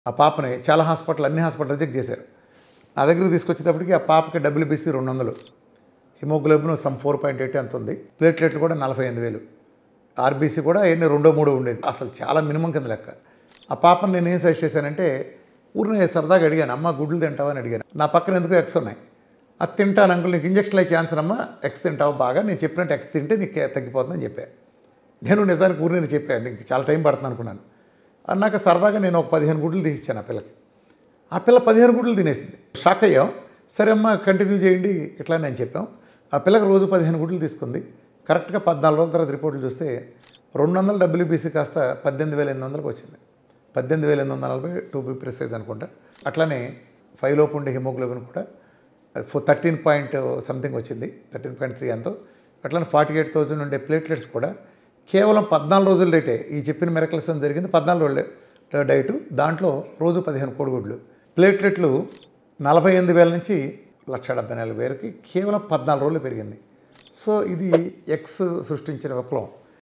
ఆ పాపని చాలా అన్ని హాస్పిటల్ రిజెక్ట్ చేశారు. నా దగ్గరికి తీసుకొచ్చేటప్పటికి ఆ పాపకి WBC 200, హిమోగ్లోబిన్ సమ్ 4.8 అంత ఉంది, ప్లేట్లెట్లు కూడా 48,000, RBC కూడా ఎన్ని 2-3 ఉండేది. అసలు చాలా మినిమం కింద లెక్క. ఆ పాపని నేను ఏం సజెస్ట్ చేశానంటే, ఊరిని సరదాగా అడిగాను, అమ్మ గుడ్లు తింటావా అని అడిగాను. నా పక్కన ఎందుకు ఎగ్స్ ఉన్నాయి, అది తింటాను అంకుల్, నీకు ఇంజక్షన్లు అయి ఛాన్స్ అమ్మా, ఎగ్స్ తింటావు బాగా, నేను చెప్పినట్టు ఎగ్స్ తింటే నీకు తగ్గిపోతుందని చెప్పాను. నేను నిజానికి ఊరిని చెప్పాను, నీకు చాలా టైం పడుతుంది అనుకున్నాను. అన్నాక సరదాగా నేను ఒక 15 గుడ్లు తీసిచ్చాను ఆ పిల్లకి. ఆ పిల్ల 15 గుడ్లు తినేసింది. షాక్ అయ్యాం. సరే అమ్మ కంటిన్యూ చేయండి ఇట్లా నేను చెప్పాం. ఆ పిల్లకి రోజు 15 గుడ్లు తీసుకుంది. కరెక్ట్గా 14 రోజుల తర్వాత రిపోర్ట్లు చూస్తే 200 WBC కాస్త 18,800కి వచ్చింది. 18,840 టు బి ప్రిసైజ్ అనుకుంటా. అట్లానే 5 లోపు ఉండే హిమోగ్లోబిన్ కూడా 13 పాయింట్ సంథింగ్ వచ్చింది, 13.3 ఎంతో. అట్లనే 48,000 ఉండే ప్లేట్లెట్స్ కూడా కేవలం 14 రోజుల డేటే. ఈ చెప్పిన మిరకల్స్ అని జరిగింది 14 రోజుల డైటు. దాంట్లో రోజు 15 కోడిగుడ్లు. ప్లేట్లెట్లు 48,000 నుంచి 1,74,000కి కేవలం 14 రోజులు పెరిగింది. సో ఇది ఎగ్స్ సృష్టించిన విప్లవం.